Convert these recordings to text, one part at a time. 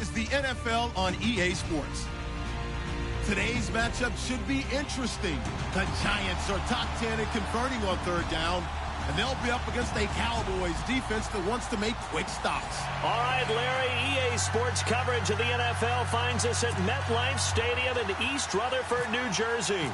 is the NFL on EA Sports. Today's matchup should be interesting. The Giants are top 10 in converting on third down, and they'll be up against a Cowboys defense that wants to make quick stops. All right, Larry, EA Sports coverage of the NFL finds us at MetLife Stadium in East Rutherford, New Jersey.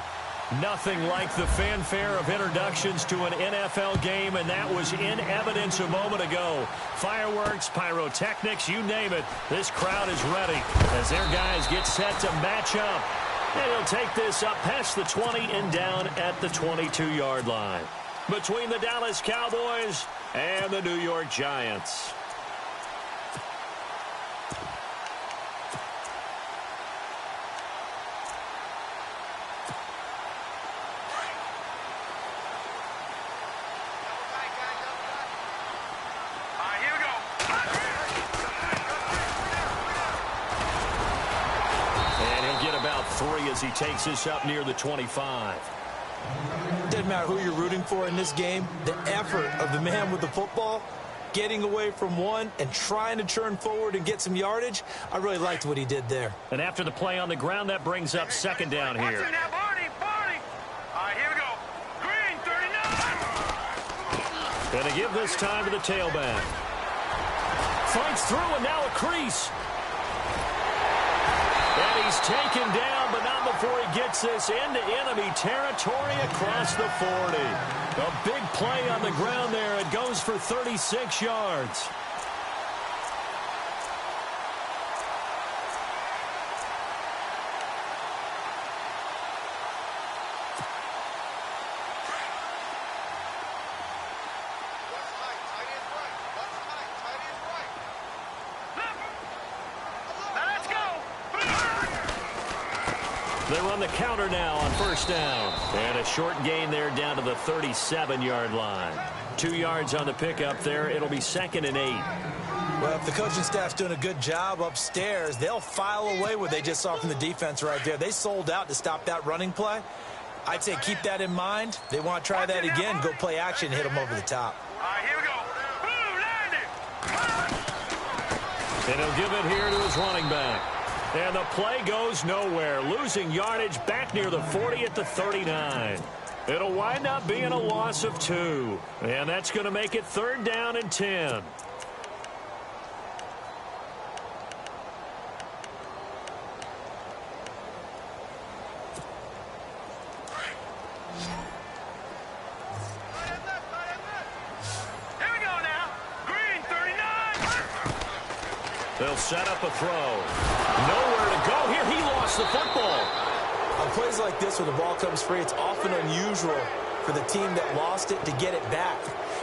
Nothing like the fanfare of introductions to an NFL game, and that was in evidence a moment ago. Fireworks, pyrotechnics, you name it. This crowd is ready as their guys get set to match up. And he'll take this up past the 20 and down at the 22-yard line. Between the Dallas Cowboys and the New York Giants. As he takes this up near the 25. Doesn't matter who you're rooting for in this game. The effort of the man with the football, getting away from one and trying to turn forward and get some yardage, I really liked what he did there. And after the play on the ground, that brings up second down here. Here we go. Green, 39. Going to give this time to the tailback. Fights through and now a crease. And he's taken down, but not before he gets this into enemy territory across the 40. A big play on the ground there. It goes for 36 yards. They run the counter now on first down. And a short gain there down to the 37-yard line. 2 yards on the pickup there. It'll be 2nd and 8. Well, if the coaching staff's doing a good job upstairs, they'll file away what they just saw from the defense right there. They sold out to stop that running play. I'd say keep that in mind. They want to try that again, go play action, hit them over the top. All right, here we go. Boom, landed. And he'll give it here to his running back. And the play goes nowhere, losing yardage back near the 40 at the 39. It'll wind up being a loss of 2. And that's going to make it 3rd down and 10. Here we go now. Green, 39. They'll set up a throw. Nowhere to go here. He lost the football. On plays like this where the ball comes free, it's often unusual for the team that lost it to get it back.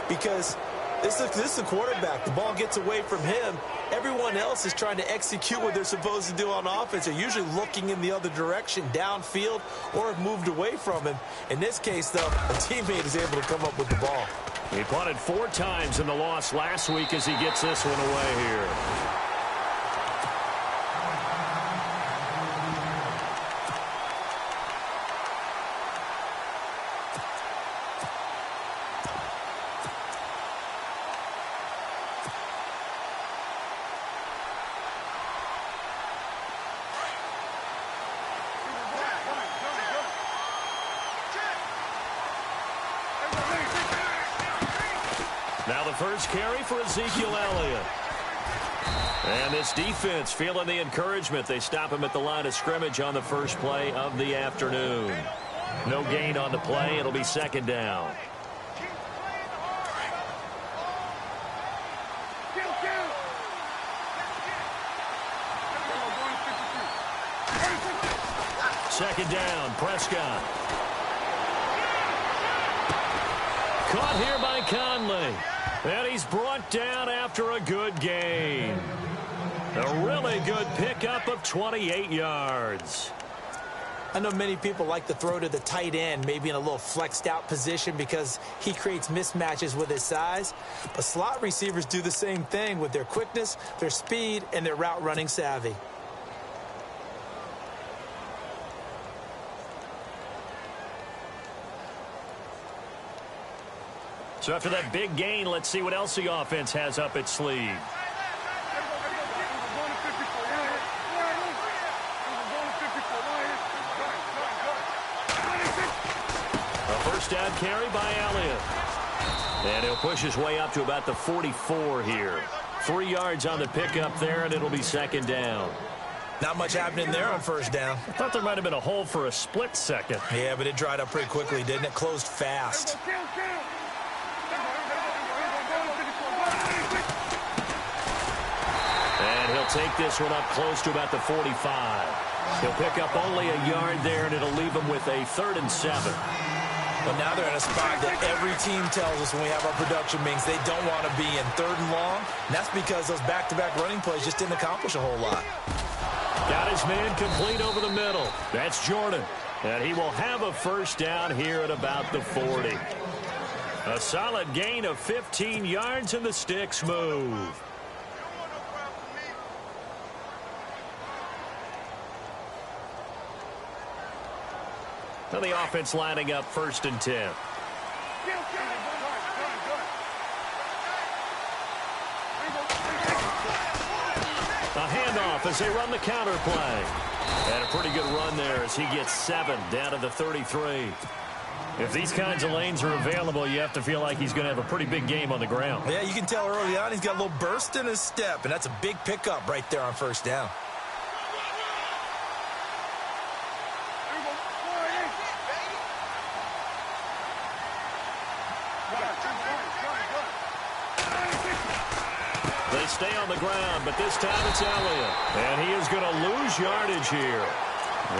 Because this is the quarterback. The ball gets away from him. Everyone else is trying to execute what they're supposed to do on offense. They're usually looking in the other direction, downfield, or have moved away from him. In this case, though, a teammate is able to come up with the ball. He punted 4 times in the loss last week as he gets this one away here. Now the first carry for Ezekiel Elliott. And this defense feeling the encouragement. They stop him at the line of scrimmage on the first play of the afternoon. No gain on the play. It'll be 2nd down. Second down, Prescott. Caught here by Conley. And he's brought down after a good gain. A really good pickup of 28 yards. I know many people like to throw to the tight end, maybe in a little flexed out position because he creates mismatches with his size. But slot receivers do the same thing with their quickness, their speed, and their route running savvy. So after that big gain, let's see what else the offense has up its sleeve. First down carry by Elliott. And he'll push his way up to about the 44 here. 3 yards on the pickup there, and it'll be second down. Not much happening there on first down. I thought there might have been a hole for a split second. Yeah, but it dried up pretty quickly, didn't it? Closed fast. And he'll take this one up close to about the 45. He'll pick up only a yard there, and it'll leave him with a 3rd and 7. But now they're in a spot that every team tells us when we have our production meetings they don't want to be in, 3rd and long. And that's because those back-to-back running plays just didn't accomplish a whole lot. Got his man complete over the middle. That's Jordan. And he will have a first down here at about the 40. A solid gain of 15 yards, and the sticks move. Now the offense lining up 1st and 10. A handoff as they run the counter play. And a pretty good run there as he gets 7 down to the 33. If these kinds of lanes are available, you have to feel like he's going to have a pretty big game on the ground. Yeah, you can tell early on he's got a little burst in his step, and that's a big pickup right there on first down. They stay on the ground, but this time it's Elliott. And he is going to lose yardage here.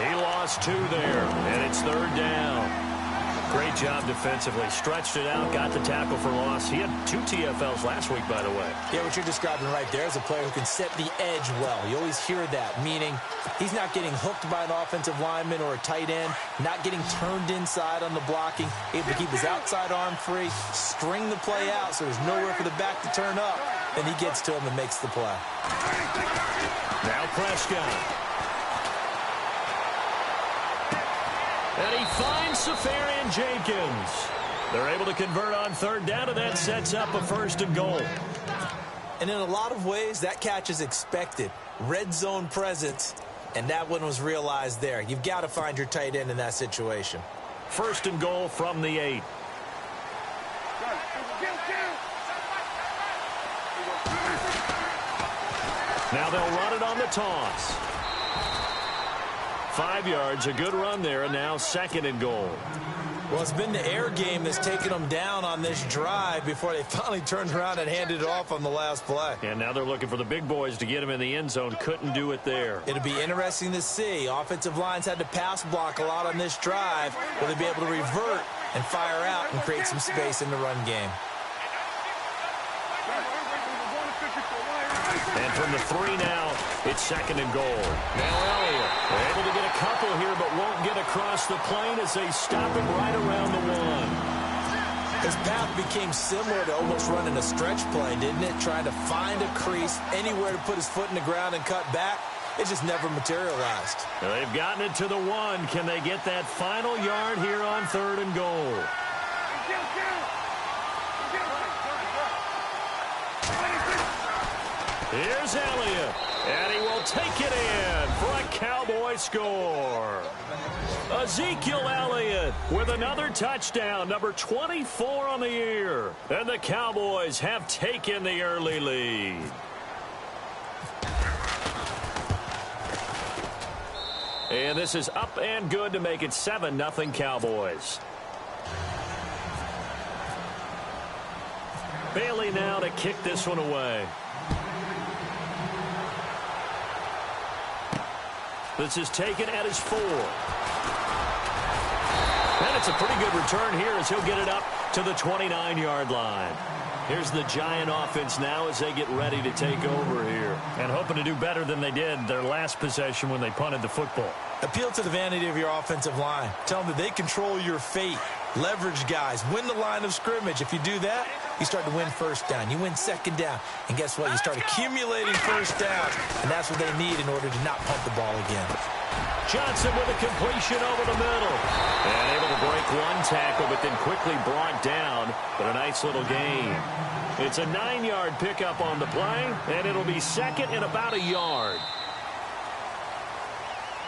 He lost 2 there, and it's 3rd down. Great job defensively. Stretched it out, got the tackle for loss. He had 2 TFLs last week, by the way. Yeah, what you're describing right there is a player who can set the edge well. You always hear that, meaning he's not getting hooked by an offensive lineman or a tight end, not getting turned inside on the blocking, able to keep his outside arm free, string the play out so there's nowhere for the back to turn up. Then he gets to him and makes the play. Now Prescott. And he finds Safarian Jenkins. They're able to convert on 3rd down, and that sets up a 1st and goal. And in a lot of ways, that catch is expected. Red zone presence, and that one was realized there. You've got to find your tight end in that situation. 1st and goal from the 8. Now they'll run it on the toss. 5 yards, a good run there, and now 2nd and goal. Well, it's been the air game that's taken them down on this drive before they finally turned around and handed it off on the last play. And now they're looking for the big boys to get him in the end zone. Couldn't do it there. It'll be interesting to see. Offensive lines had to pass block a lot on this drive. Will they be able to revert and fire out and create some space in the run game? And from the 3 now, it's 2nd and goal. Now Elliott able to get a couple here, but won't get across the plane as they stop him right around the 1. His path became similar to almost running a stretch play, didn't it? Trying to find a crease, anywhere to put his foot in the ground and cut back. It just never materialized. They've gotten it to the 1. Can they get that final yard here on 3rd and goal? Here's Elliott, and he will take it in for a Cowboy score. Ezekiel Elliott with another touchdown, number 24 on the year. And the Cowboys have taken the early lead. And this is up and good to make it 7-0 Cowboys. Bailey now to kick this one away. This is taken at his 4. And it's a pretty good return here as he'll get it up to the 29-yard line. Here's the Giant offense now as they get ready to take over here. And hoping to do better than they did their last possession when they punted the football. Appeal to the vanity of your offensive line. Tell them that they control your fate. Leverage guys. Win the line of scrimmage. If you do that, you start to win first down. You win 2nd down. And guess what? You start accumulating first downs. And that's what they need in order to not punt the ball again. Johnson with a completion over the middle. And able to break 1 tackle, but then quickly brought down. But a nice little gain. It's a 9-yard pickup on the play, and it'll be 2nd and about a yard.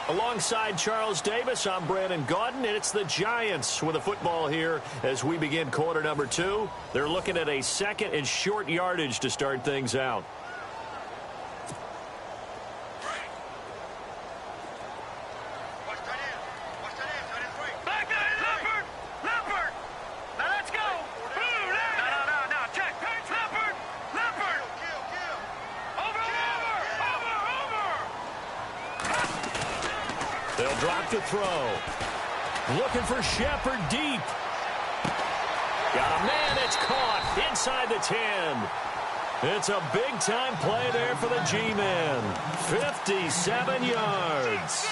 Alongside Charles Davis, I'm Brandon Gaudin, and it's the Giants with a football here as we begin quarter number 2. They're looking at a second and short yardage to start things out. They'll drop to throw. Looking for Shepard deep. Got a man that's caught inside the 10. It's a big-time play there for the G-men. 57 yards.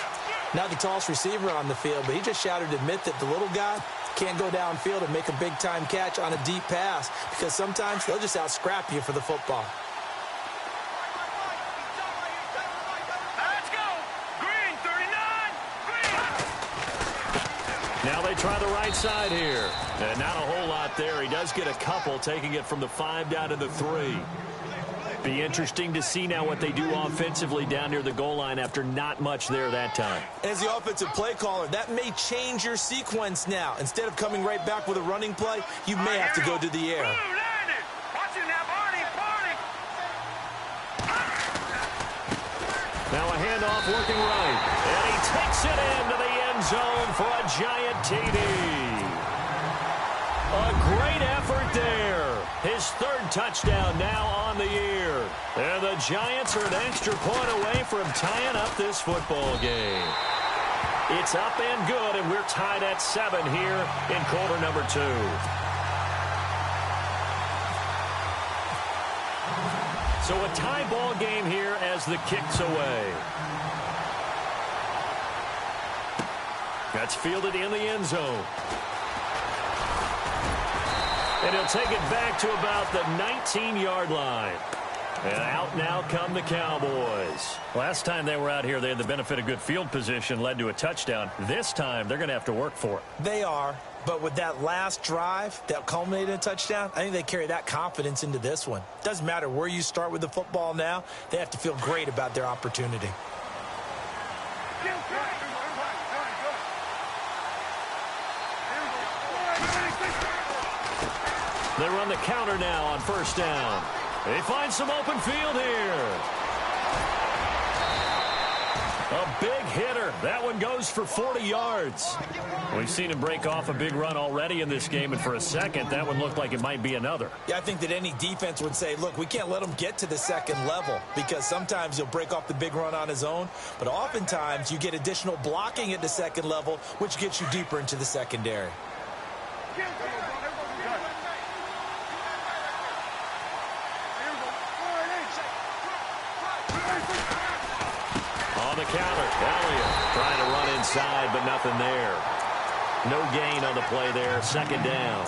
Not the tallest receiver on the field, but he just shouted to admit that the little guy can't go downfield and make a big-time catch on a deep pass because sometimes they'll just out-scrap you for the football. Now they try the right side here. And not a whole lot there. He does get a couple, taking it from the 5 down to the 3. Be interesting to see now what they do offensively down near the goal line after not much there that time. As the offensive play caller, that may change your sequence now. Instead of coming right back with a running play, you may have to go to the air. Now a handoff working right. And he takes it into the end zone for a giant TD. A great effort there. His 3rd touchdown now on the year. And the Giants are an extra point away from tying up this football game. It's up and good, and we're tied at 7 here in quarter number 2. So a tie ball game here as the kick's away. That's fielded in the end zone. And he'll take it back to about the 19-yard line. And out now come the Cowboys. Last time they were out here, they had the benefit of good field position, led to a touchdown. This time, they're going to have to work for it. They are. But with that last drive that culminated in a touchdown, I think they carry that confidence into this one. Doesn't matter where you start with the football now. They have to feel great about their opportunity. They run the counter now on 1st down. They find some open field here. A big hitter. That one goes for 40 yards. We've seen him break off a big run already in this game, and for a second, that one looked like it might be another. Yeah, I think that any defense would say, look, we can't let him get to the 2nd level because sometimes he'll break off the big run on his own, but oftentimes you get additional blocking at the 2nd level, which gets you deeper into the secondary. On the counter, Elliott trying to run inside, but nothing there. No gain on the play there, 2nd down.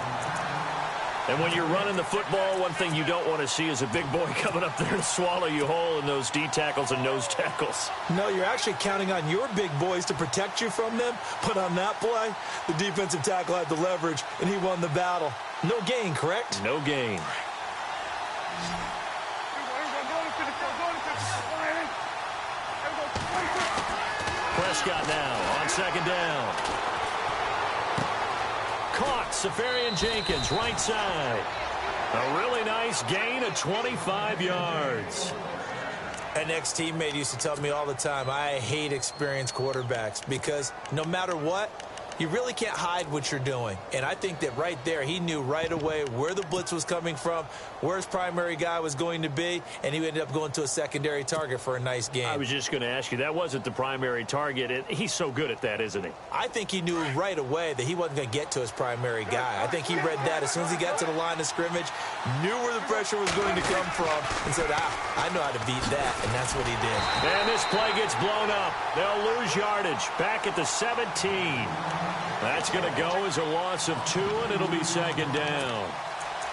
And when you're running the football, one thing you don't want to see is a big boy coming up there to swallow you whole in those D tackles and nose tackles. No, you're actually counting on your big boys to protect you from them, but on that play, the defensive tackle had the leverage, and he won the battle. No gain, correct? No gain. Prescott now on 2nd down. Caught, Safarian-Jenkins, right side. A really nice gain of 25 yards. An ex-teammate used to tell me all the time, I hate experienced quarterbacks because no matter what, you really can't hide what you're doing. And I think that right there, he knew right away where the blitz was coming from, where his primary guy was going to be, and he ended up going to a secondary target for a nice game. I was just going to ask you, that wasn't the primary target. He's so good at that, isn't he? I think he knew right away that he wasn't going to get to his primary guy. I think he read that as soon as he got to the line of scrimmage, knew where the pressure was going to come from, and said, I know how to beat that, and that's what he did. And this play gets blown up. They'll lose yardage back at the 17. That's going to go as a loss of 2, and it'll be 2nd down.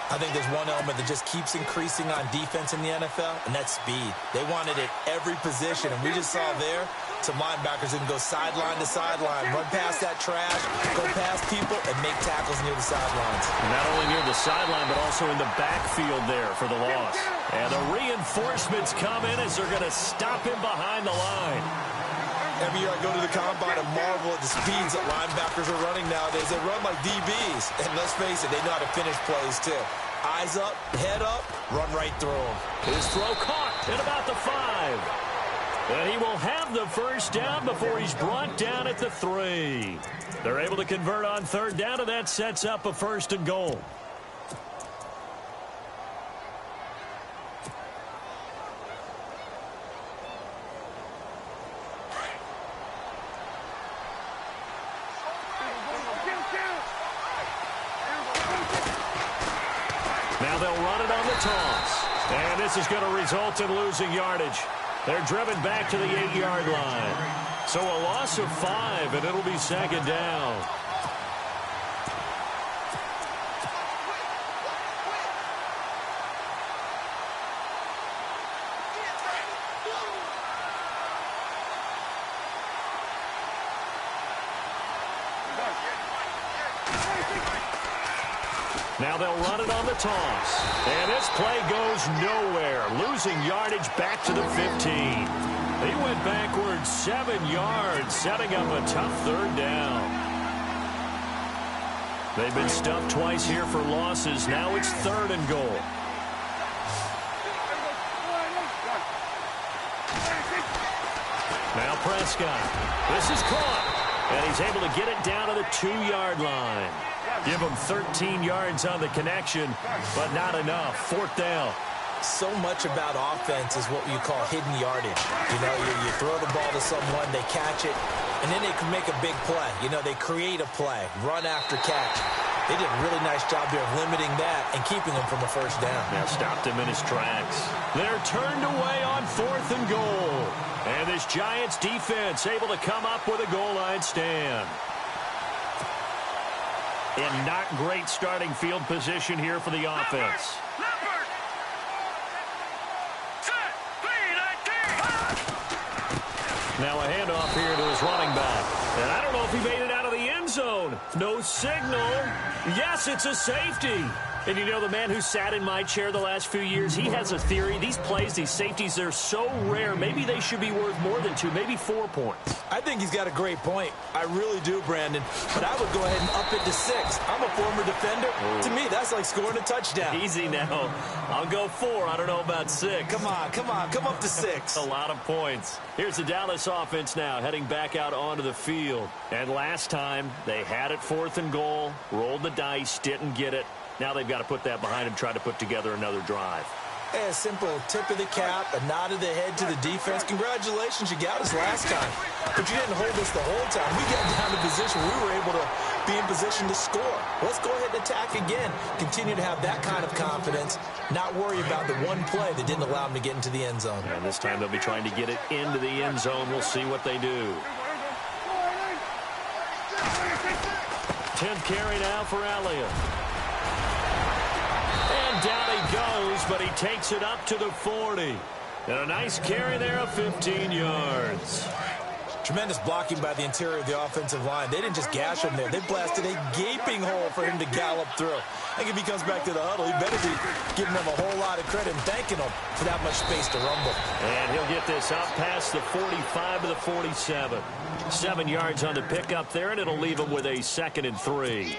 I think there's one element that just keeps increasing on defense in the NFL, and that's speed. They want it at every position, and we just saw there some linebackers who can go sideline to sideline, run past that trash, go past people, and make tackles near the sidelines. Not only near the sideline, but also in the backfield there for the loss. And the reinforcements come in as they're going to stop him behind the line. Every year I go to the combine and marvel at the speeds that linebackers are running nowadays. They run like DBs. And let's face it, they know how to finish plays too. Eyes up, head up, run right through them. His throw caught at about the 5. And he will have the first down before he's brought down at the 3. They're able to convert on third down, and that sets up a 1st and goal. Now they'll run it on the toss. And this is going to result in losing yardage. They're driven back to the 8-yard line. So a loss of 5, and it'll be 2nd down. Now they'll run it on the toss. And this play goes nowhere. Losing yardage back to the 15. He went backwards 7 yards, setting up a tough 3rd down. They've been stuffed twice here for losses. Now it's 3rd and goal. Now Prescott. This is caught. And he's able to get it down to the 2-yard line. Give him 13 yards on the connection, but not enough. 4th down. So much about offense is what you call hidden yardage. You know, you throw the ball to someone, they catch it, and then they can make a big play. You know, they create a play, run after catch. They did a really nice job there of limiting that and keeping him from a 1st down. Now stopped him in his tracks. They're turned away on 4th and goal. And this Giants defense able to come up with a goal line stand. In not great starting field position here for the offense. Now a handoff here to his running back. And I don't know if he made it out of the end zone. No signal. Yes, it's a safety. And you know, the man who sat in my chair the last few years, he has a theory. These plays, these safeties, they're so rare. Maybe they should be worth more than 2, maybe 4 points. I think he's got a great point. I really do, Brandon. But I would go ahead and up it to 6. I'm a former defender. Ooh. To me, that's like scoring a touchdown. Easy now. I'll go 4. I don't know about 6. Come on. Come up to 6. A lot of points. Here's the Dallas offense now, heading back out onto the field. And last time, they had it 4th and goal, rolled the dice, didn't get it. Now they've got to put that behind them, try to put together another drive. Hey, a simple tip of the cap, a nod of the head to the defense. Congratulations, you got us last time. But you didn't hold us the whole time. We got down to position. We were able to be in position to score. Let's go ahead and attack again. Continue to have that kind of confidence. Not worry about the one play that didn't allow them to get into the end zone. And this time they'll be trying to get it into the end zone. We'll see what they do. 10th carry now for Elliott. And down he goes, but he takes it up to the 40. And a nice carry there of 15 yards. Tremendous blocking by the interior of the offensive line. They didn't just gash him there. They blasted a gaping hole for him to gallop through. I think if he comes back to the huddle, he better be giving them a whole lot of credit and thanking them for that much space to rumble. And he'll get this out past the 45 to the 47. 7 yards on the pickup there, and it'll leave him with a 2nd and 3.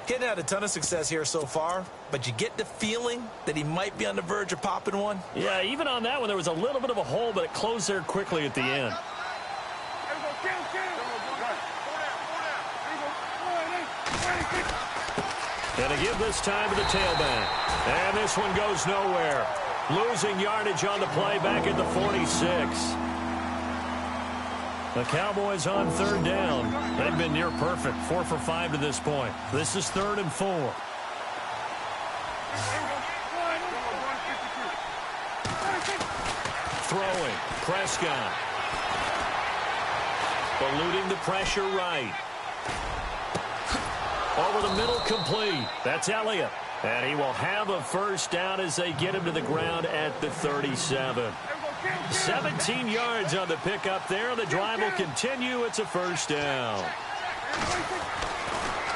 He had a ton of success here so far, but you get the feeling that he might be on the verge of popping one. Yeah, even on that one, there was a little bit of a hole, but it closed there quickly at the end. And a give this time to the tailback. And this one goes nowhere. Losing yardage on the play back at the 46. The Cowboys on 3rd down. They've been near perfect. 4 for 5 to this point. This is 3rd and 4. Throwing. Prescott. Eluding the pressure right. Over the middle, complete. That's Elliott. And he will have a 1st down as they get him to the ground at the 37. 17 yards on the pickup there. The drive will continue. It's a 1st down.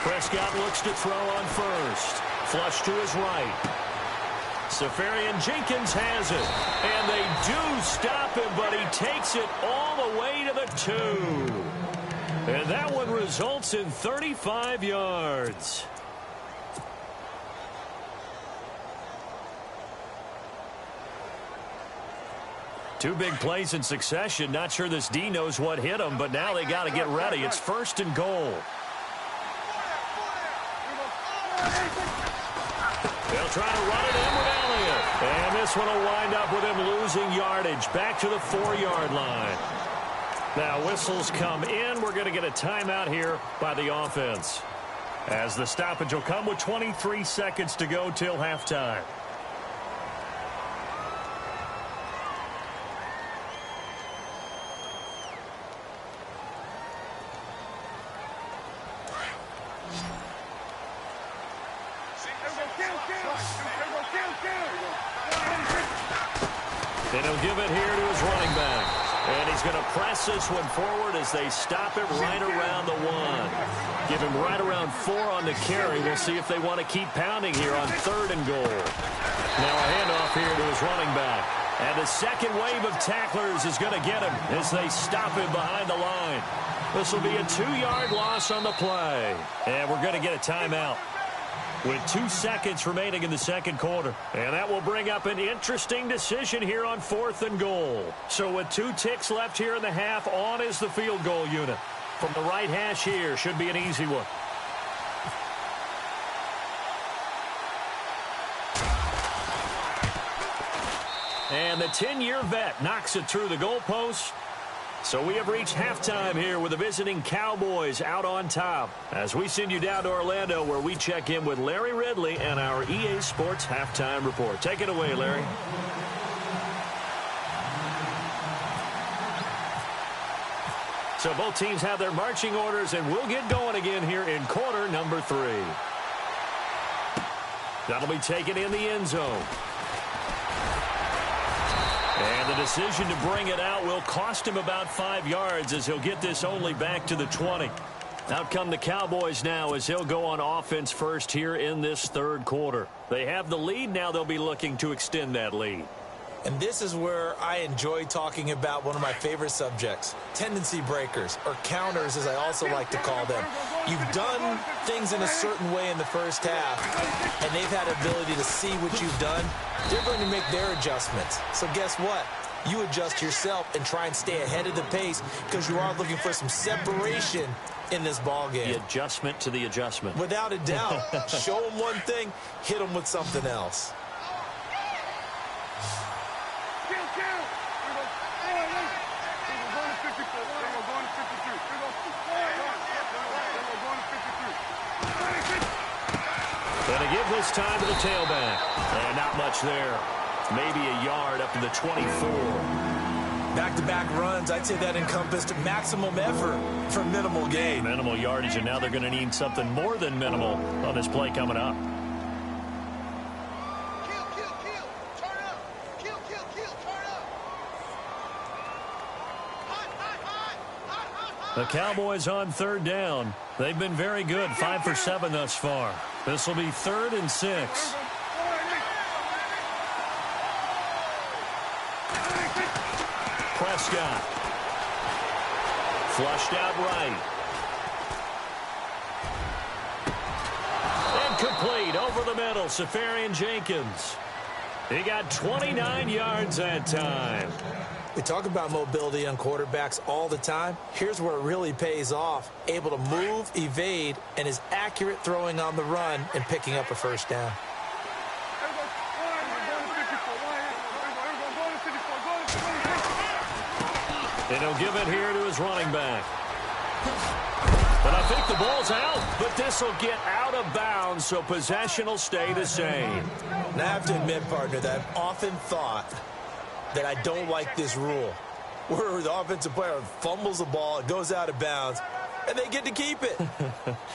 Prescott looks to throw on 1st. Flush to his right. Jenkins has it. And they do stop him, but he takes it all the way to the 2. And that one results in 35 yards. Two big plays in succession. Not sure this D knows what hit him, but now they got to get ready. It's 1st and goal. They'll try to run it in with Elliott. And this one will wind up with him losing yardage. Back to the 4-yard line. Now whistles come in. We're going to get a timeout here by the offense, as the stoppage will come with 23 seconds to go till halftime. And he'll give it here to his running back. And he's going to press this one forward as they stop it right around the 1. Give him right around 4 on the carry. We'll see if they want to keep pounding here on 3rd and goal. Now a handoff here to his running back. And the second wave of tacklers is going to get him as they stop him behind the line. This will be a 2-yard loss on the play. And we're going to get a timeout with 2 seconds remaining in the second quarter. And that will bring up an interesting decision here on 4th and goal. So with 2 ticks left here in the half, on is the field goal unit. From the right hash here, should be an easy one. And the 10-year vet knocks it through the goalpost. So we have reached halftime here with the visiting Cowboys out on top, as we send you down to Orlando, where we check in with Larry Ridley and our EA Sports Halftime Report. Take it away, Larry. So both teams have their marching orders, and we'll get going again here in quarter number 3. That'll be taken in the end zone. And the decision to bring it out will cost him about 5 yards, as he'll get this only back to the 20. Out come the Cowboys now, as he'll go on offense first here in this 3rd quarter. They have the lead. Now they'll be looking to extend that lead. And this is where I enjoy talking about one of my favorite subjects, tendency breakers, or counters as I also like to call them. You've done things in a certain way in the first half, and they've had the ability to see what you've done. They're going to make their adjustments. So guess what? You adjust yourself and try and stay ahead of the pace, because you are looking for some separation in this ball game. The adjustment to the adjustment. Without a doubt. Show them one thing, hit them with something else. Going to give this time to the tailback. And not much there. Maybe a yard up to the 24. Back-to-back runs, I'd say that encompassed maximum effort for minimal gain. Minimal yardage, and now they're going to need something more than minimal on this play coming up. The Cowboys on 3rd down. They've been very good, 5 for 7 thus far. This will be 3rd and 6. Prescott. Flushed out right. And complete over the middle, Jenkins. He got 29 yards that time. We talk about mobility on quarterbacks all the time. Here's where it really pays off. Able to move, evade, and is accurate throwing on the run and picking up a first down. And he'll give it here to his running back. But I think the ball's out, but this will get out of bounds, so possession will stay the same. And I have to admit, partner, that I've often thought that I don't like this rule, where the offensive player fumbles the ball, it goes out of bounds, and they get to keep it.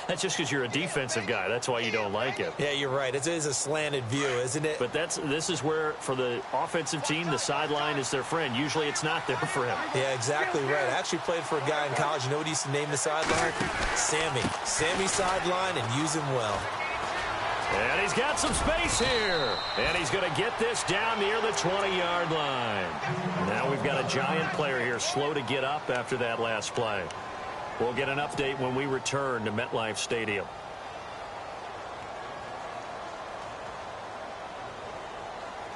That's just because you're a defensive guy. That's why you don't like it. Yeah, you're right. It is a slanted view, isn't it? But this is where, for the offensive team, the sideline is their friend. Usually it's not there for him. Yeah, exactly right. I actually played for a guy in college. You know what he used to name the sideline? Sammy. Sammy sideline, and use him well. And he's got some space here. And he's going to get this down near the 20-yard line. Now we've got a Giant player here slow to get up after that last play. We'll get an update when we return to MetLife Stadium.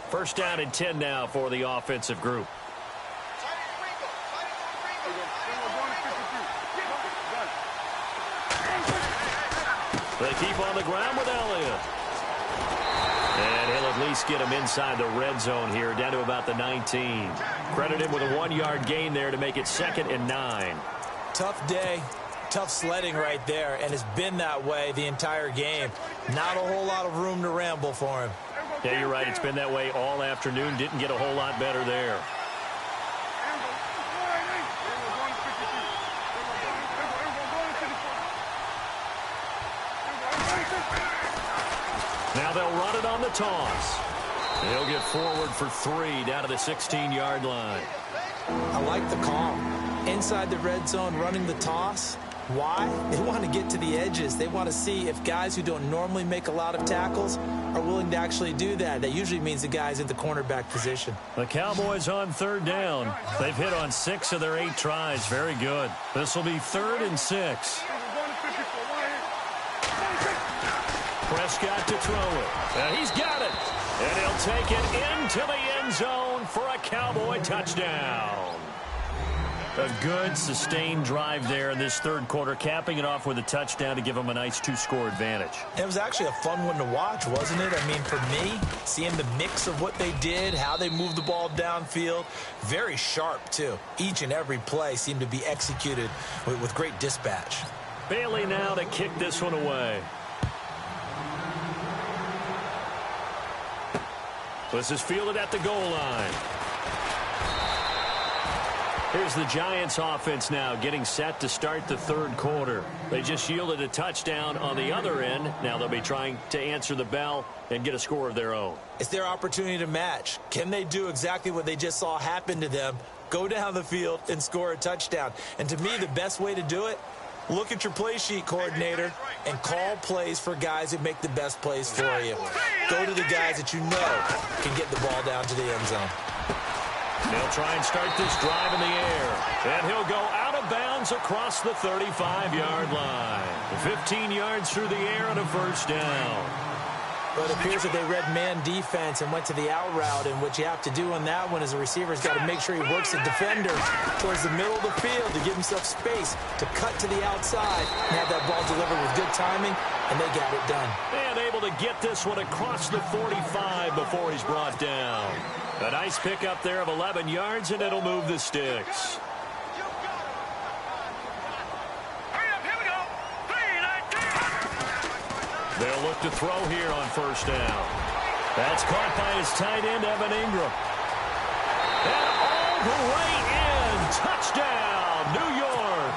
First down and 10 now for the offensive group. They keep on the ground with Elliott. And he'll at least get him inside the red zone here, down to about the 19. Credit him with a 1-yard gain there to make it 2nd and 9. Tough day, tough sledding right there, and it's been that way the entire game. Not a whole lot of room to ramble for him. Yeah, you're right. It's been that way all afternoon. Didn't get a whole lot better there. Now they'll run it on the toss. He'll get forward for 3 down to the 16-yard line. I like the call. Inside the red zone, running the toss. Why? They want to get to the edges. They want to see if guys who don't normally make a lot of tackles are willing to actually do that. That usually means the guy's in the cornerback position. The Cowboys on 3rd down. They've hit on 6 of their 8 tries. Very good. This will be 3rd and 6. Prescott to throw it. And he's got it. And he'll take it into the end zone for a Cowboy touchdown. A good, sustained drive there in this 3rd quarter, capping it off with a touchdown to give them a nice 2-score advantage. It was actually a fun one to watch, wasn't it? I mean, for me, seeing the mix of what they did, how they moved the ball downfield, very sharp, too. Each and every play seemed to be executed with great dispatch. Bailey now to kick this one away. This is fielded at the goal line. Here's the Giants offense now getting set to start the 3rd quarter. They just yielded a touchdown on the other end. Now they'll be trying to answer the bell and get a score of their own. It's their opportunity to match. Can they do exactly what they just saw happen to them? Go down the field and score a touchdown. And to me, the best way to do it, look at your play sheet, coordinator, and call plays for guys who make the best plays for you. Go to the guys that you know can get the ball down to the end zone. They'll try and start this drive in the air. And he'll go out of bounds across the 35-yard line. 15 yards through the air and a 1st down. But it appears that they read man defense and went to the out route, and what you have to do on that one is a receiver's got to make sure he works the defender towards the middle of the field to give himself space to cut to the outside and have that ball delivered with good timing, and they got it done. And able to get this one across the 45 before he's brought down. A nice pickup there of 11 yards, and it'll move the sticks. They'll look to throw here on 1st down. That's caught by his tight end, Evan Ingram. And all the way in. Touchdown, New York.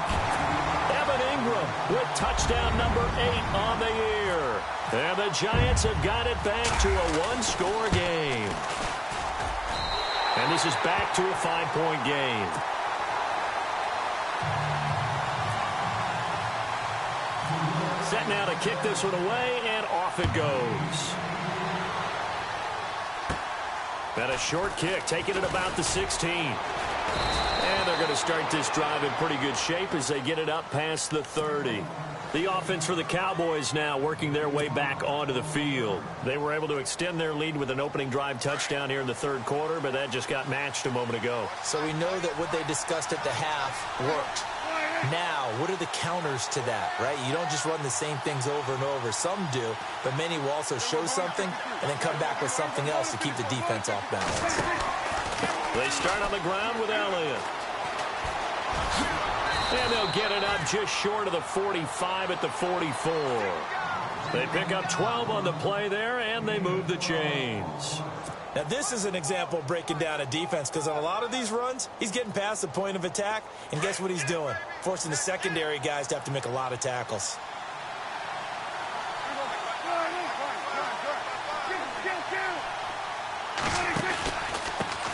Evan Ingram with touchdown number 8 on the year. And the Giants have got it back to a 1-score game. And this is back to a 5-point game. Set now to kick this one away, and off it goes. And a short kick, taking it about the 16. And they're going to start this drive in pretty good shape as they get it up past the 30. The offense for the Cowboys now working their way back onto the field. They were able to extend their lead with an opening drive touchdown here in the 3rd quarter, but that just got matched a moment ago. So we know that what they discussed at the half worked. Now, what are the counters to that, right? You don't just run the same things over and over. Some do, but many will also show something and then come back with something else to keep the defense off balance. They start on the ground with Elliott. And they'll get it up just short of the 45 at the 44. They pick up 12 on the play there, and they move the chains. Now, this is an example of breaking down a defense, because on a lot of these runs, he's getting past the point of attack, and guess what he's doing? Forcing the secondary guys to have to make a lot of tackles.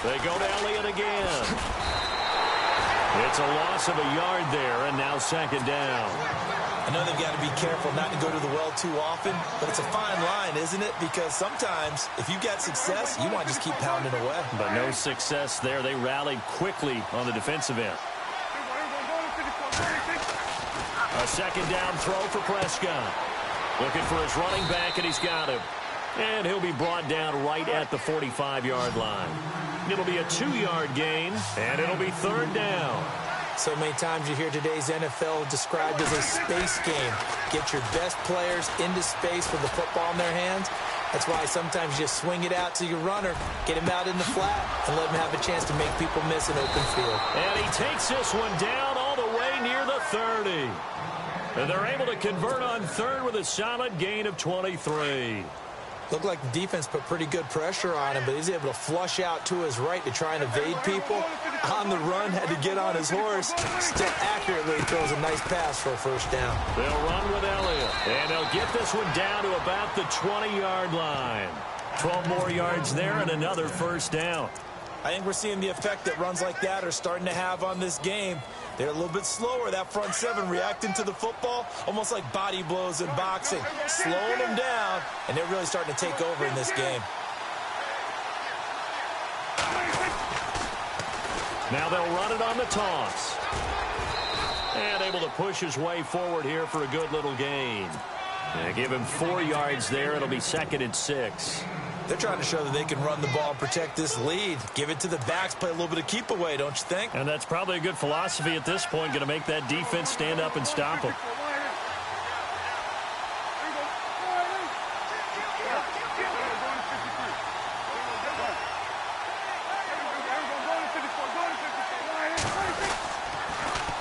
They go to Elliott again. It's a loss of a yard there, and now second down. I know they've got to be careful not to go to the well too often, but it's a fine line, isn't it? Because sometimes, if you've got success, you want to just keep pounding away. But no success there. They rallied quickly on the defensive end. A second down throw for Prescott. Looking for his running back, and he's got him. And he'll be brought down right at the 45-yard line. It'll be a 2-yard gain, and it'll be third down. So many times you hear today's NFL described as a space game. Get your best players into space with the football in their hands. That's why sometimes you just swing it out to your runner, get him out in the flat, and let him have a chance to make people miss an open field. And he takes this one down all the way near the 30. And they're able to convert on third with a solid gain of 23. Looked like the defense put pretty good pressure on him, but he's able to flush out to his right to try and evade people. On the run, had to get on his horse. Still accurately throws a nice pass for a first down. They'll run with Elliott, and they'll get this one down to about the 20-yard line. 12 more yards there and another first down. I think we're seeing the effect that runs like that are starting to have on this game. They're a little bit slower, that front seven, reacting to the football, almost like body blows in boxing, slowing them down, and they're really starting to take over in this game. Now they'll run it on the toss. And able to push his way forward here for a good little gain. And give him 4 yards there. It'll be second and 6. They're trying to show that they can run the ball and protect this lead. Give it to the backs, play a little bit of keep away, don't you think? And that's probably a good philosophy at this point, going to make that defense stand up and stop them.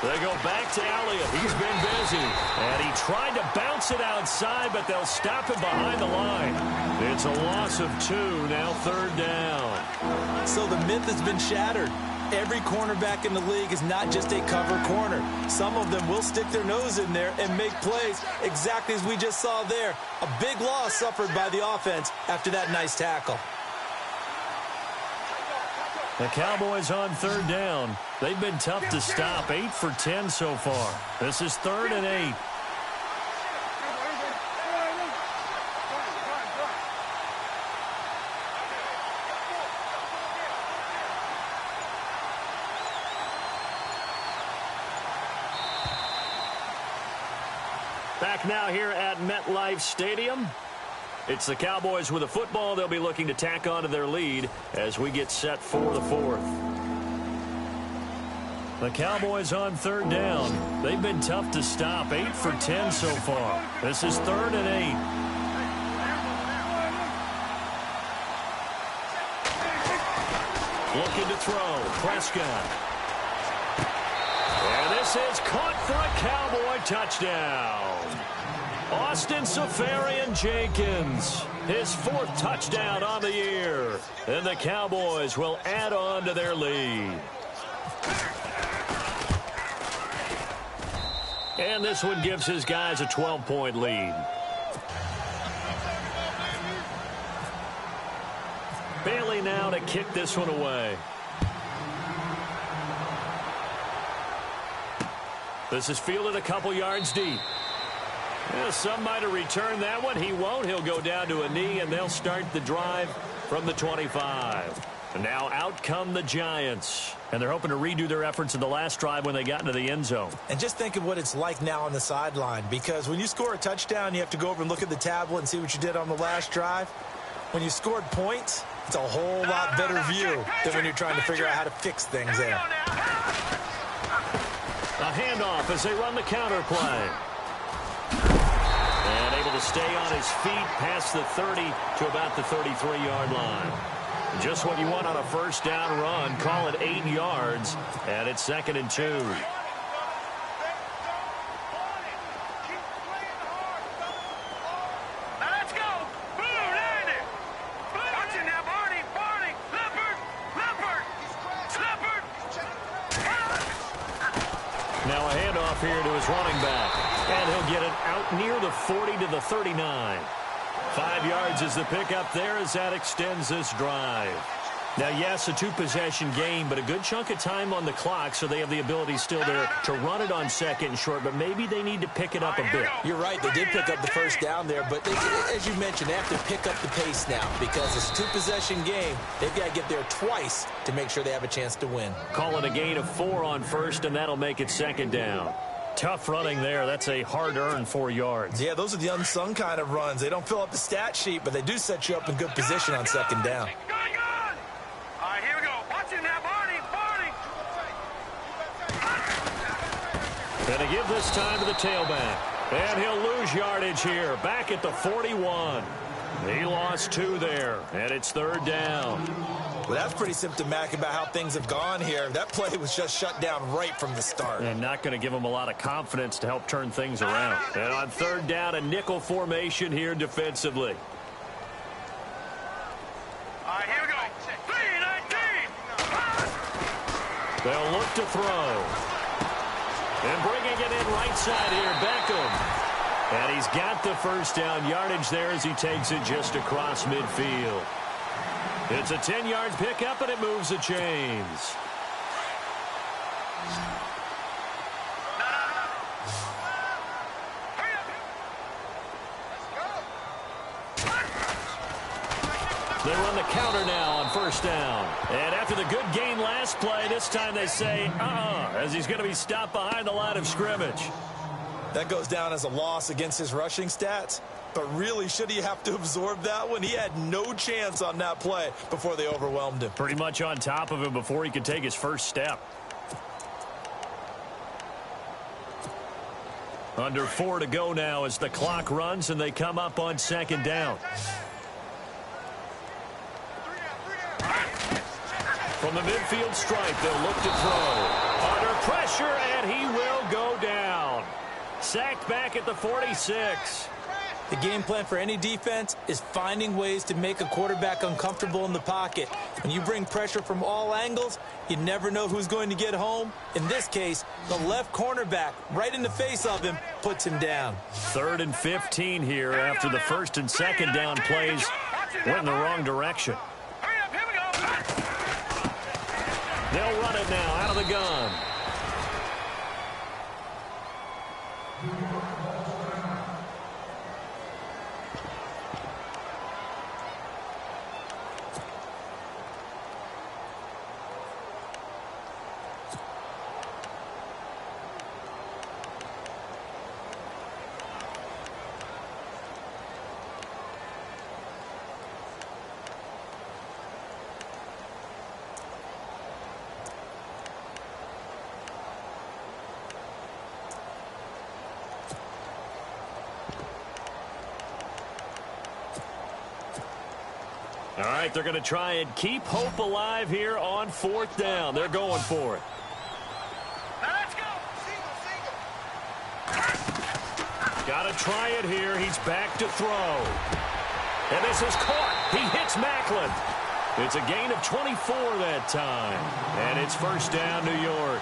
They go back to Elliott. He's been busy. And he tried to bounce it outside, but they'll stop him behind the line. It's a loss of 2, now third down. So the myth has been shattered. Every cornerback in the league is not just a cover corner. Some of them will stick their nose in there and make plays exactly as we just saw there. A big loss suffered by the offense after that nice tackle. The Cowboys on third down. They've been tough to stop. 8 for 10 so far. This is 3rd and 8. Back now here at MetLife Stadium. It's the Cowboys with the football. They'll be looking to tack on to their lead as we get set for the 4th. The Cowboys on third down. They've been tough to stop. 8 for 10 so far. This is 3rd and 8. Looking to throw. Prescott. And this is caught for a Cowboy touchdown. Austin Seferian-Jenkins, his 4th touchdown on the year. And the Cowboys will add on to their lead. And this one gives his guys a 12-point lead. Bailey now to kick this one away. This is fielded a couple yards deep. Yeah, some might have returned that one. He won't. He'll go down to a knee, and they'll start the drive from the 25. And now out come the Giants. And they're hoping to redo their efforts in the last drive when they got into the end zone. And just think of what it's like now on the sideline. Because when you score a touchdown, you have to go over and look at the tablet and see what you did on the last drive. When you scored points, it's a whole lot better view than when you're trying to figure out how to fix things there. A handoff as they run the counter play. And able to stay on his feet past the 30 to about the 33-yard line. Just what you want on a first down run. Call it 8 yards. And it's 2nd and 2. Let's go. Blue, land it. Watch it now, Barney. Barney. Leopard. Leopard. Leopard. Now a handoff here to his running back. And he'll get it out near the 40 to the 39. 5 yards is the pickup there as that extends this drive. Now, yes, a two-possession game, but a good chunk of time on the clock, so they have the ability still there to run it on second and short, but maybe they need to pick it up a bit. You're right. They did pick up the first down there, but as you mentioned, they have to pick up the pace now because it's a two-possession game. They've got to get there twice to make sure they have a chance to win. Call it a gain of 4 on first, and that'll make it second down. Tough running there. That's a hard-earned 4 yards. Yeah, those are the unsung kind of runs. They don't fill up the stat sheet, but they do set you up in good position on second down. And to give this time to the tailback. And he'll lose yardage here. Back at the 41. He lost 2 there. And it's third down. Well, that's pretty symptomatic about how things have gone here. That play was just shut down right from the start. And not going to give him a lot of confidence to help turn things around. And on third down, a nickel formation here defensively. All right, here we go. 3-19. They'll look to throw. And bringing it in right side here, Beckham. And he's got the first down yardage there as he takes it just across midfield. It's a 10-yard pickup, and it moves the chains. They run the counter now on first down. And after the good gain last play, this time they say, as he's going to be stopped behind the line of scrimmage. That goes down as a loss against his rushing stats. But really, should he have to absorb that one? He had no chance on that play before they overwhelmed him. Pretty much on top of him before he could take his first step. Under 4 to go now as the clock runs and they come up on second down. From the midfield stripe, they'll look to throw. Under pressure, and he will go down. Sacked back at the 46. The game plan for any defense is finding ways to make a quarterback uncomfortable in the pocket. When you bring pressure from all angles, you never know who's going to get home. In this case, the left cornerback, right in the face of him, puts him down. 3rd and 15 here after the first and second down plays went in the wrong direction. They'll run it now out of the gun. All right, they're going to try and keep hope alive here on 4th down. They're going for it. Now let's go. Got to try it here. He's back to throw. And this is caught. He hits Macklin. It's a gain of 24 that time. And it's first down, New York.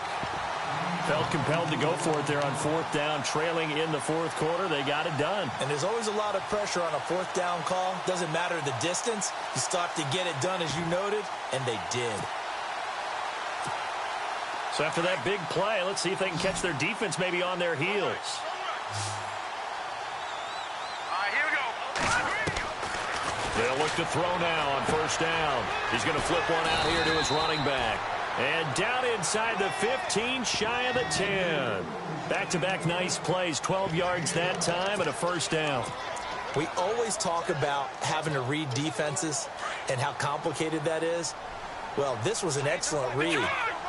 Felt compelled to go for it there on 4th down, trailing in the 4th quarter. They got it done. And there's always a lot of pressure on a 4th down call. Doesn't matter the distance. You still have to get it done, as you noted, and they did. So after that big play, let's see if they can catch their defense maybe on their heels. All right, here we go. They'll look to throw now on first down. He's going to flip one out here to his running back. And down inside the 15, shy of the 10. Back-to-back nice plays, 12 yards that time and a first down. We always talk about having to read defenses and how complicated that is. Well, this was an excellent read.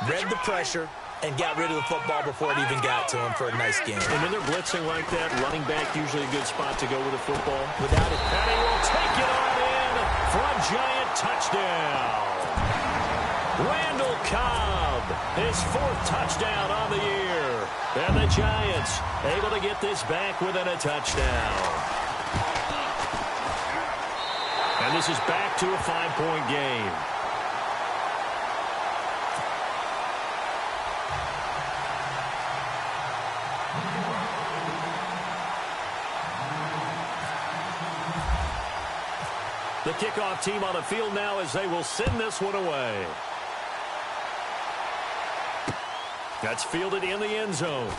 Read the pressure and got rid of the football before it even got to him for a nice game. And when they're blitzing like that, running back usually a good spot to go with the football. Without it. And he will take it on in for a giant touchdown. Randall Cobb, his 4th touchdown on the year. And the Giants able to get this back within a touchdown. And this is back to a 5-point game. The kickoff team on the field now as they will send this one away. That's fielded in the end zone.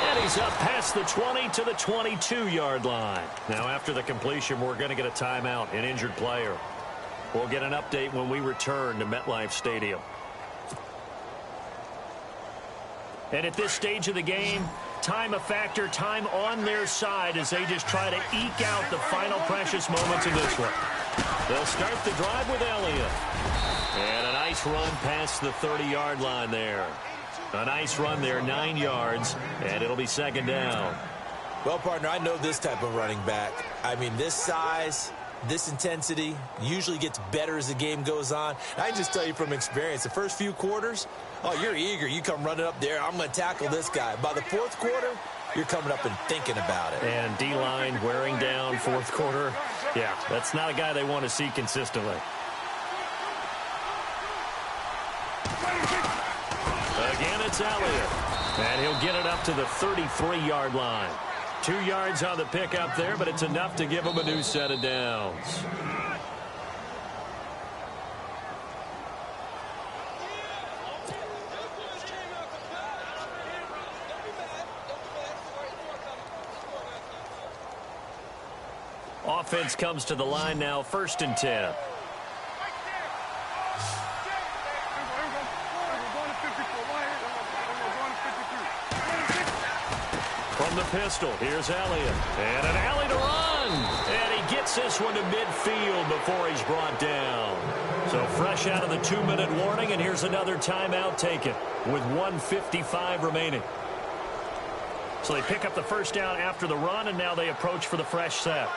And he's up past the 20 to the 22-yard line. Now after the completion, we're going to get a timeout, an injured player. We'll get an update when we return to MetLife Stadium. And at this stage of the game, time a factor, time on their side as they just try to eke out the final precious moments in this one. They'll start the drive with Elliott. And a nice run past the 30-yard line there. A nice run there, 9 yards, and it'll be second down. Well, partner, I know this type of running back. I mean, this size, this intensity usually gets better as the game goes on. I can just tell you from experience, the first few quarters, oh, you're eager. You come running up there, I'm going to tackle this guy. By the fourth quarter, you're coming up and thinking about it. And D-line wearing down fourth quarter. Yeah, that's not a guy they want to see consistently. Again, it's Elliott. And he'll get it up to the 33-yard line. 2 yards on the pickup there, but it's enough to give him a new set of downs. Offense comes to the line now, 1st and 10. From the pistol, here's Elliott. And an alley to run. And he gets this one to midfield before he's brought down. So fresh out of the 2-minute warning, and here's another timeout taken with 1:55 remaining. So they pick up the first down after the run, and now they approach for the fresh set.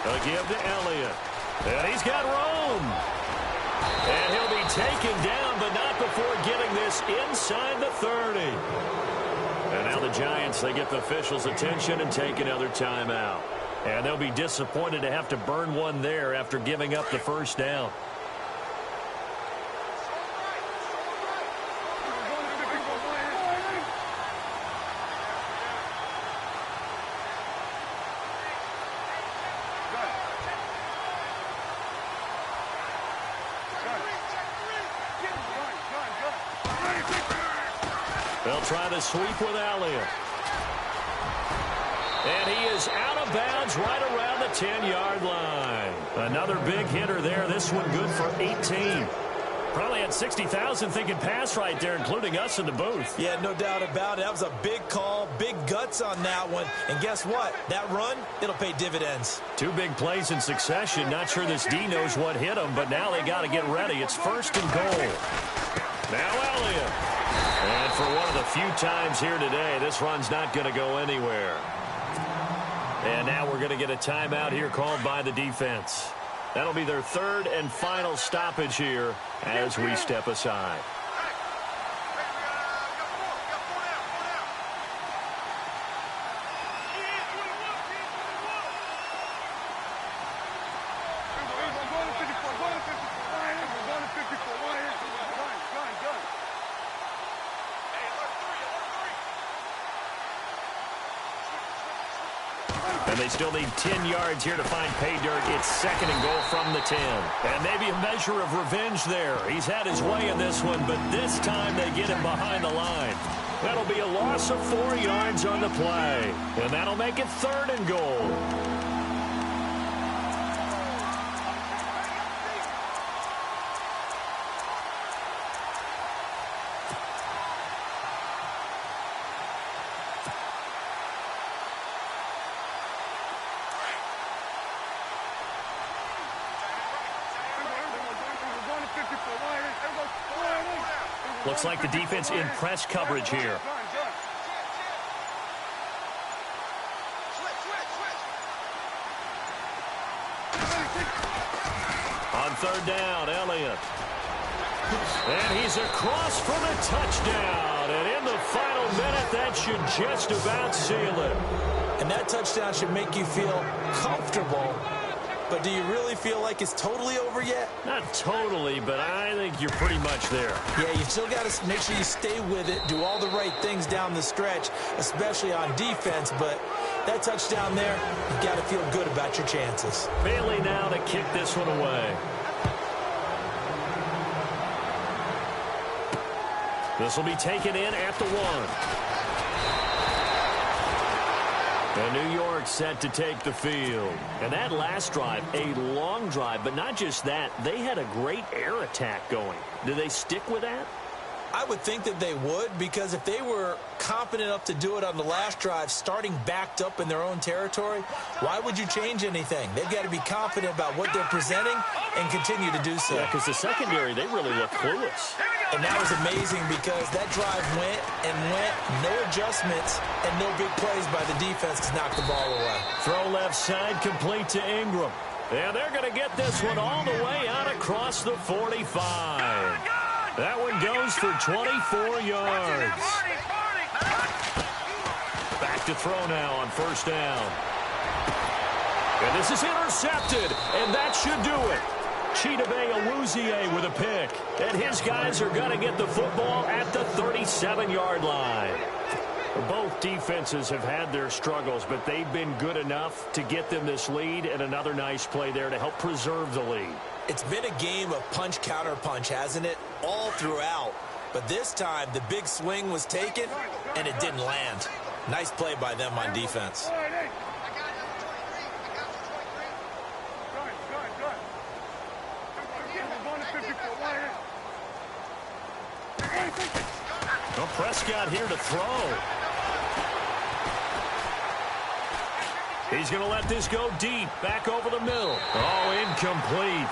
A give to Elliott. And he's got room. And he'll be taken down, but not before getting this inside the 30. And now the Giants, they get the officials' attention and take another timeout. And they'll be disappointed to have to burn one there after giving up the first down. They'll try the sweep with Elliott. And he is out of bounds right around the 10-yard line. Another big hitter there. This one good for 18. Probably had 60,000 thinking pass right there, including us in the booth. Yeah, no doubt about it. That was a big call, big guts on that one. And guess what? That run, it'll pay dividends. 2 big plays in succession. Not sure this D knows what hit him, but now they got to get ready. It's 1st and goal. Now Elliott. And for one of the few times here today, this run's not going to go anywhere. And now we're going to get a timeout here called by the defense. That'll be their 3rd and final stoppage here as we step aside. And they still need 10 yards here to find pay dirt. It's 2nd and goal from the 10. And maybe a measure of revenge there. He's had his way in this one, but this time they get him behind the line. That'll be a loss of 4 yards on the play. And that'll make it 3rd and goal. Looks like the defense in press coverage here. On 3rd down, Elliott. And he's across for the touchdown. And in the final minute, that should just about seal it. And that touchdown should make you feel comfortable but do you really feel like it's totally over yet? Not totally, but I think you're pretty much there. Yeah, you still got to make sure you stay with it, do all the right things down the stretch, especially on defense, but that touchdown there, you've got to feel good about your chances. Bailey now to kick this one away. This will be taken in at the 1. And New York set to take the field. And that last drive, a long drive, but not just that, they had a great air attack going. Do they stick with that? I would think that they would, because if they were confident enough to do it on the last drive, starting backed up in their own territory, why would you change anything? They've got to be confident about what they're presenting and continue to do so. Yeah, because the secondary, they really look clueless. And that was amazing because that drive went and went, no adjustments, and no big plays by the defense to knock the ball away. Throw left side, complete to Ingram. And they're going to get this one all the way out across the 45. That one goes for 24 yards. Back to throw now on first down. And this is intercepted, and that should do it. Chidobe with a pick. And his guys are going to get the football at the 37-yard line. Both defenses have had their struggles, but they've been good enough to get them this lead, and another nice play there to help preserve the lead. It's been a game of punch-counter-punch, hasn't it? All throughout. But this time, the big swing was taken, and it didn't land. Nice play by them on defense. Well, Prescott here to throw. He's going to let this go deep, back over the middle. Oh, incomplete.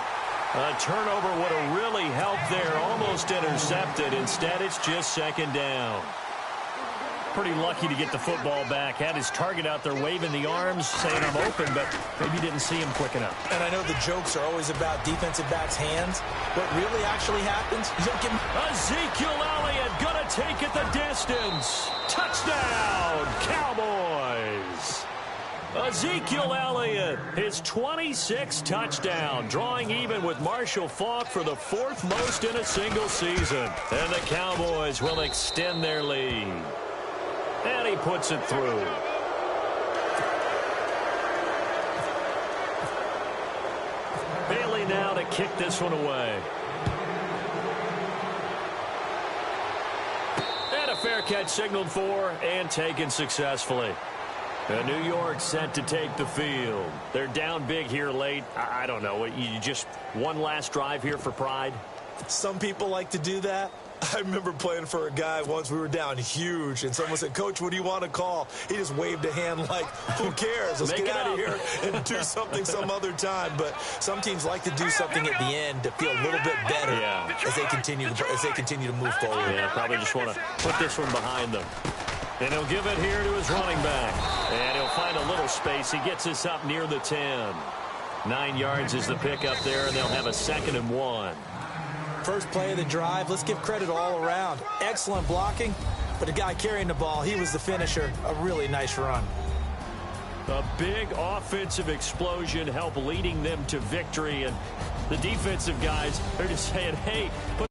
A turnover would have really helped there, almost intercepted. Instead, it's just second down. Pretty lucky to get the football back. Had his target out there waving the arms, saying I'm open, but maybe didn't see him quick enough. And I know the jokes are always about defensive backs' hands. What really actually happens, you don't give him... Ezekiel Elliott gonna take it the distance. Touchdown, Cowboys. Ezekiel Elliott, his 26th touchdown, drawing even with Marshall Faulk for the 4th most in a single season. And the Cowboys will extend their lead. And he puts it through. Bailey now to kick this one away. And a fair catch signaled for and taken successfully. And New York set to take the field. They're down big here late. I don't know. You just one last drive here for pride? Some people like to do that. I remember playing for a guy once. We were down huge, and someone said, "Coach, what do you want to call?" He just waved a hand like, who cares? Let's get out of here and do something some other time. But some teams like to do something at the end to feel a little bit better as they continue to move forward. Yeah, probably just want to put this one behind them. And he'll give it here to his running back. And he'll find a little space. He gets us up near the 10. 9 yards is the pickup there, and they'll have a 2nd and 1. First play of the drive, let's give credit all around. Excellent blocking, but the guy carrying the ball, he was the finisher. A really nice run. A big offensive explosion helped leading them to victory, and the defensive guys are just saying, hey, put